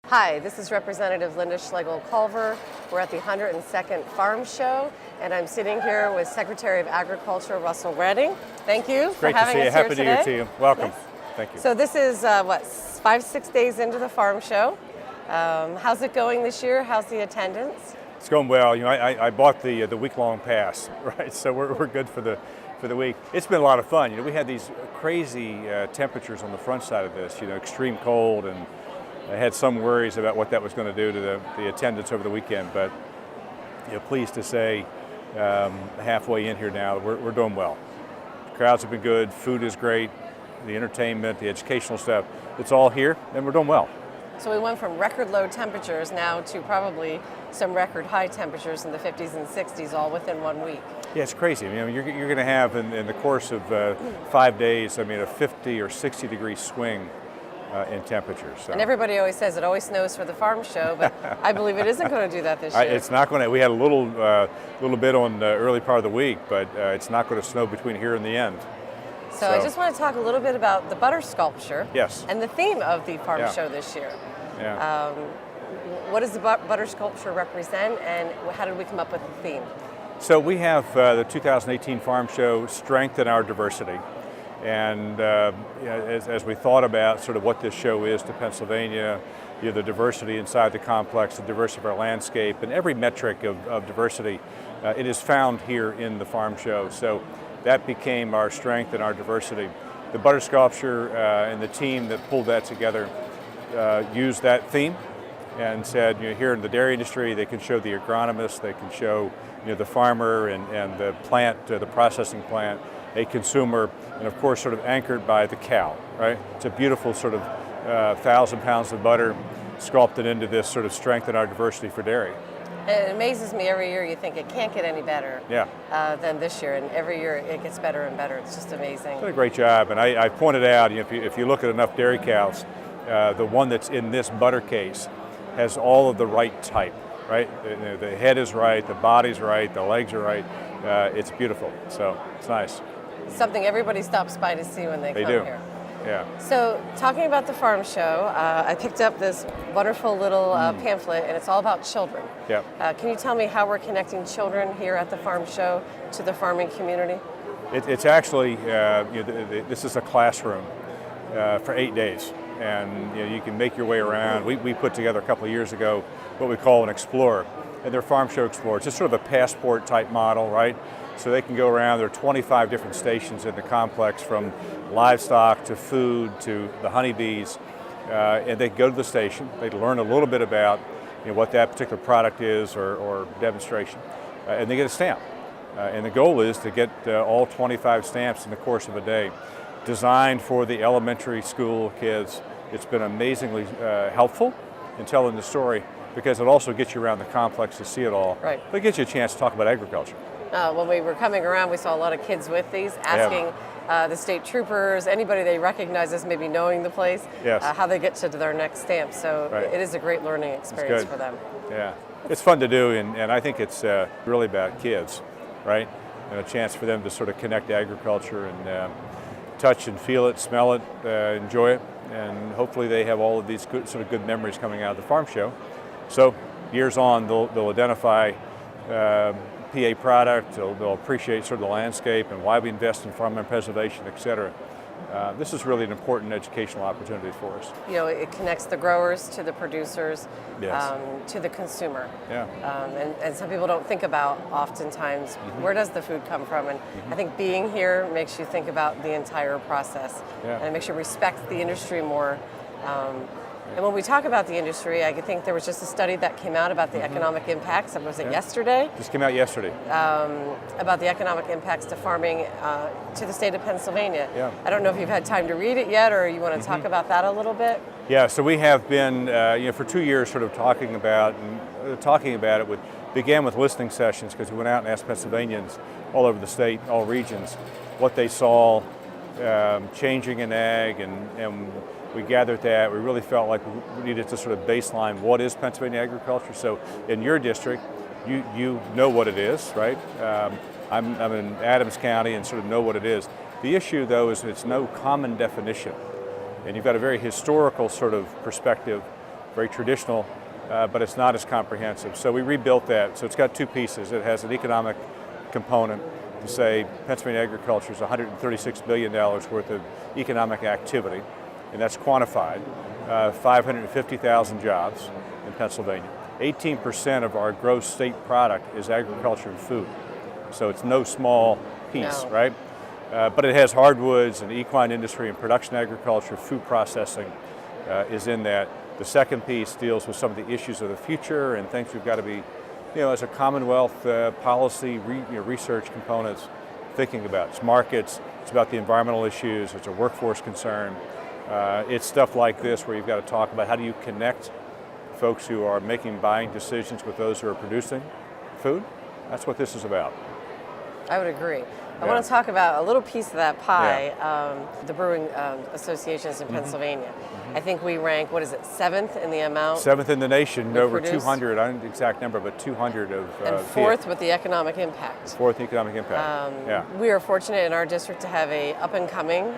Hi, this is Representative Linda Schlegel-Culver. We're at the 102nd Farm Show, and I'm sitting here with Secretary of Agriculture Russell Redding. Thank you for having us here today. Happy New Year to you. Welcome. Yes. Thank you. So this is, 5-6 days into the Farm Show. How's it going this year? How's the attendance? It's going well. You know, I bought the week-long pass, right? So we're good for the week. It's been a lot of fun. You know, we had these crazy temperatures on the front side of this. You know, extreme cold, and I had some worries about what that was going to do to the attendance over the weekend. But you know, pleased to say, halfway in here now, we're doing well. The crowds have been good. Food is great. The entertainment, the educational stuff, it's all here, and we're doing well. So we went from record low temperatures now to probably some record high temperatures in the 50s and 60s all within 1 week. Yeah, it's crazy. I mean, you're going to have in the course of 5 days, I mean, a 50 or 60 degree swing in temperatures. So. And everybody always says it always snows for the farm show, but I believe it isn't going to do that this year. It's not going to. We had a little bit on the early part of the week, but it's not going to snow between here and the end. So I just want to talk a little bit about the butter sculpture. Yes. And the theme of the farm show this year. Yeah. What does the butter sculpture represent, and how did we come up with the theme? So we have the 2018 Farm Show, Strengthen Our Diversity. And as we thought about sort of what this show is to Pennsylvania, you know, the diversity inside the complex, the diversity of our landscape, and every metric of diversity, it is found here in the Farm Show. So that became our strength and our diversity. The butter sculpture and the team that pulled that together used that theme and said, you know, here in the dairy industry, they can show the agronomist, they can show, you know, the farmer and the plant, the processing plant, a consumer, and of course sort of anchored by the cow, right? It's a beautiful sort of 1,000 pounds of butter sculpted into this sort of strength in our diversity for dairy. It amazes me every year. You think it can't get any better than this year, and every year it gets better and better. It's just amazing. Did a great job, and I pointed out, you know, if you look at enough dairy cows, the one that's in this butter case has all of the right type, right? The head is right, the body's right, the legs are right. It's beautiful, so it's nice. Something everybody stops by to see when they come here. Yeah. So, talking about the farm show, I picked up this wonderful little pamphlet, and it's all about children. Yeah. Can you tell me how we're connecting children here at the farm show to the farming community? It's actually, you know, this is a classroom for 8 days, and you know, you can make your way around. We put together a couple of years ago what we call an Explorer, and they're Farm Show Explorers. It's sort of a passport type model, right? So they can go around. There are 25 different stations in the complex, from livestock to food to the honeybees, and they go to the station. They learn a little bit about, you know, what that particular product is or demonstration, and they get a stamp. And the goal is to get all 25 stamps in the course of a day, designed for the elementary school kids. It's been amazingly helpful in telling the story, because it also gets you around the complex to see it all. Right. But it gives you a chance to talk about agriculture. When we were coming around, we saw a lot of kids with these, asking the state troopers, anybody they recognize as maybe knowing the place, how they get to their next stamp. So it is a great learning experience for them. Yeah, it's fun to do, and I think it's really about kids, right? And a chance for them to sort of connect to agriculture and touch and feel it, smell it, enjoy it, and hopefully they have all of these good memories coming out of the farm show. So years on, they'll identify PA product, they'll appreciate sort of the landscape and why we invest in farmland preservation, et cetera. This is really an important educational opportunity for us. You know, it connects the growers to the producers, yes. To the consumer. Yeah. And some people don't think about oftentimes, where does the food come from? And I think being here makes you think about the entire process. And it makes you respect the industry more. And when we talk about the industry, I think there was just a study that came out about the economic impacts. Was it yesterday? Just came out yesterday. About the economic impacts to farming to the state of Pennsylvania. Yeah. I don't know if you've had time to read it yet, or you want to talk about that a little bit. Yeah. So we have been, you know, for 2 years, sort of talking about it. Began with listening sessions, because we went out and asked Pennsylvanians all over the state, all regions, what they saw changing in ag, and we gathered that. We really felt like we needed to sort of baseline what is Pennsylvania agriculture. So in your district, you know what it is, right? I'm in Adams County and sort of know what it is. The issue, though, is it's no common definition. And you've got a very historical sort of perspective very traditional, but it's not as comprehensive. So we rebuilt that. So it's got two pieces. It has an economic component to say Pennsylvania agriculture is $136 billion worth of economic activity, and that's quantified. 550,000 jobs in Pennsylvania. 18% of our gross state product is agriculture and food. So it's no small piece, No. right? But it has hardwoods and equine industry and production agriculture, food processing is in that. The second piece deals with some of the issues of the future and things we've got to be, as a Commonwealth policy research components thinking about. It's markets, it's about the environmental issues, it's a workforce concern. It's stuff like this where you've got to talk about how do you connect folks who are making buying decisions with those who are producing food. That's what this is about. I would agree. I want to talk about a little piece of that pie, the brewing associations in Pennsylvania. I think we rank, 7th in the amount? 7th in the nation, over produce. 200, I don't know the exact number, but 200 of and 4th with the economic impact. 4th economic impact, We are fortunate in our district to have a up-and-coming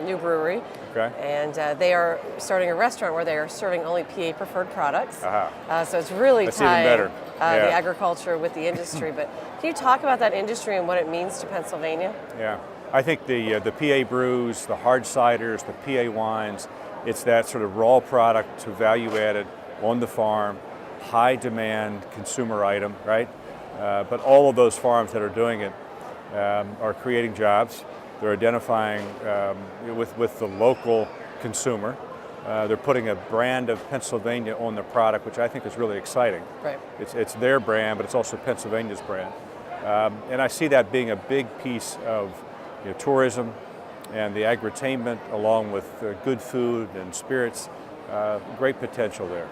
new brewery. Okay. And they are starting a restaurant where they are serving only PA-preferred products. So it's really That's even tying better. the agriculture with the industry. But can you talk about that industry and what it means to Pennsylvania? Yeah, I think the PA brews, the hard ciders, the PA wines, it's that sort of raw product to value added on the farm, high demand consumer item, right? But all of those farms that are doing it are creating jobs. They're identifying with the local consumer. They're putting a brand of Pennsylvania on the product, which I think is really exciting. Right. It's their brand, but it's also Pennsylvania's brand. And I see that being a big piece of tourism and the agritainment, along with good food and spirits. Great potential there.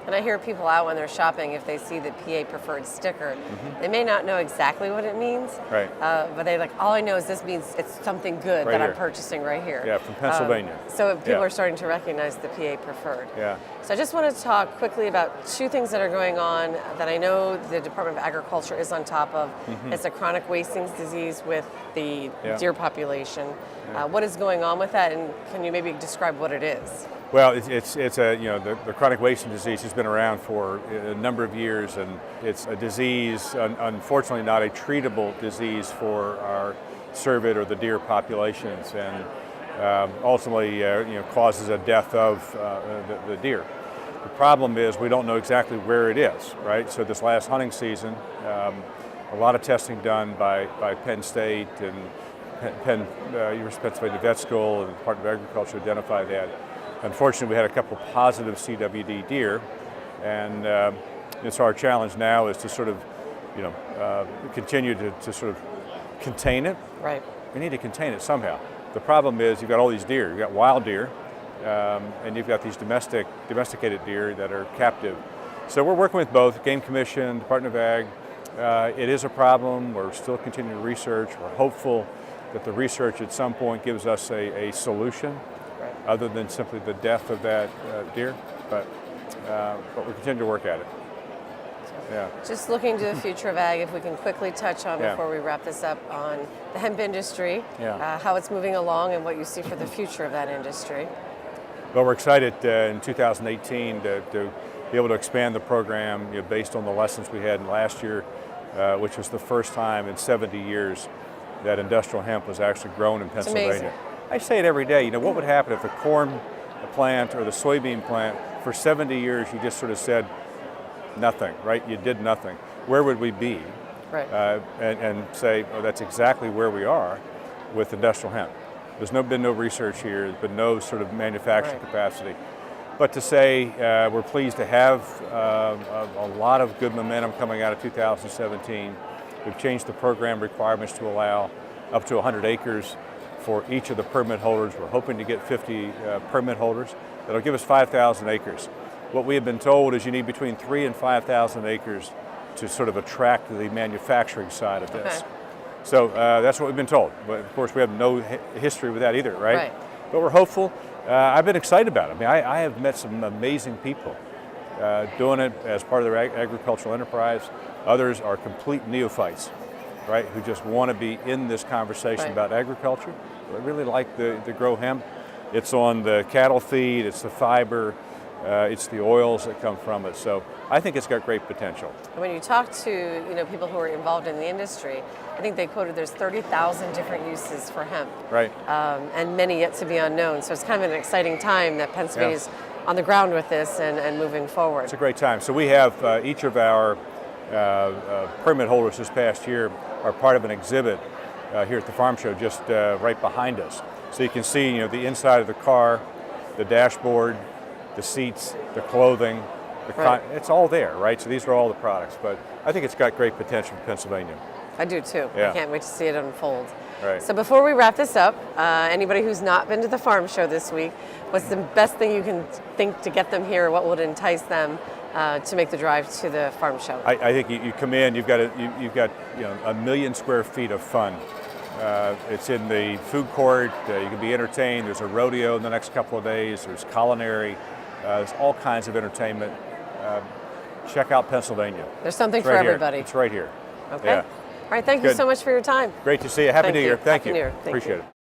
And I hear people out when they're shopping, if they see the PA preferred sticker, they may not know exactly what it means, right? But they're like, all I know is this means it's something good right that here. I'm purchasing right here. Yeah, from Pennsylvania. So people are starting to recognize the PA preferred. Yeah. So I just want to talk quickly about two things that are going on that I know the Department of Agriculture is on top of. It's a chronic wasting disease with the deer population. What is going on with that, and can you maybe describe what it is? Well, it's the chronic wasting disease has been around for a number of years, and it's a disease, unfortunately not a treatable disease for our cervid or the deer populations, and ultimately causes a death of the deer. The problem is we don't know exactly where it is, right? So this last hunting season, a lot of testing done by Penn State and University of Pennsylvania Vet School and the Department of Agriculture identified that. Unfortunately, we had a couple positive CWD deer, and so our challenge now is to sort of, continue to sort of contain it. Right. We need to contain it somehow. The problem is you've got all these deer. You've got wild deer, and you've got these domesticated deer that are captive. So we're working with both Game Commission, Department of Ag. It is a problem. We're still continuing to research. We're hopeful that the research at some point gives us a solution. Other than simply the death of that deer, but we continue to work at it. Yeah. Just looking to the future of ag, if we can quickly touch on before we wrap this up on the hemp industry, how it's moving along and what you see for the future of that industry. Well, we're excited in 2018 to be able to expand the program based on the lessons we had in last year, which was the first time in 70 years that industrial hemp was actually grown in Pennsylvania. It's amazing. I say it every day, what would happen if the corn plant or the soybean plant, for 70 years you just sort of said nothing, right? You did nothing. Where would we be? Right. And say, oh, that's exactly where we are with industrial hemp. There's been no research here, there's been no sort of manufacturing capacity. But to say we're pleased to have a lot of good momentum coming out of 2017. We've changed the program requirements to allow up to 100 acres for each of the permit holders. We're hoping to get 50 permit holders. That'll give us 5,000 acres. What we have been told is you need between 3,000 and 5,000 acres to sort of attract the manufacturing side of this. Okay. So that's what we've been told. But of course, we have no history with that either, right? But we're hopeful. I've been excited about it. I mean, I have met some amazing people doing it as part of their agricultural enterprise. Others are complete neophytes, right, who just want to be in this conversation about agriculture. They really like the grow hemp. It's on the cattle feed, it's the fiber, It's the oils that come from it. So I think it's got great potential. And when you talk to people who are involved in the industry, I think they quoted there's 30,000 different uses for hemp. Right. And many yet to be unknown. So it's kind of an exciting time that Pennsylvania's on the ground with this and moving forward. It's a great time. So we have each of our permit holders this past year are part of an exhibit here at the farm show just right behind us. So you can see the inside of the car, the dashboard, the seats, the clothing, it's all there, right? So these are all the products, but I think it's got great potential for Pennsylvania. I do too. Yeah. I can't wait to see it unfold. Right. So before we wrap this up, anybody who's not been to the farm show this week, what's the best thing you can think to get them here? What would entice them to make the drive to the farm show? I think you come in, you've got 1 million square feet of fun. It's in the food court. You can be entertained. There's a rodeo in the next couple of days. There's culinary. There's all kinds of entertainment. Check out Pennsylvania. There's something for everybody. It's right here. Okay. Yeah. All right. Thank you so much for your time. Great to see you. Happy New Year. Thank you. Happy New Year. Thank Appreciate you. it.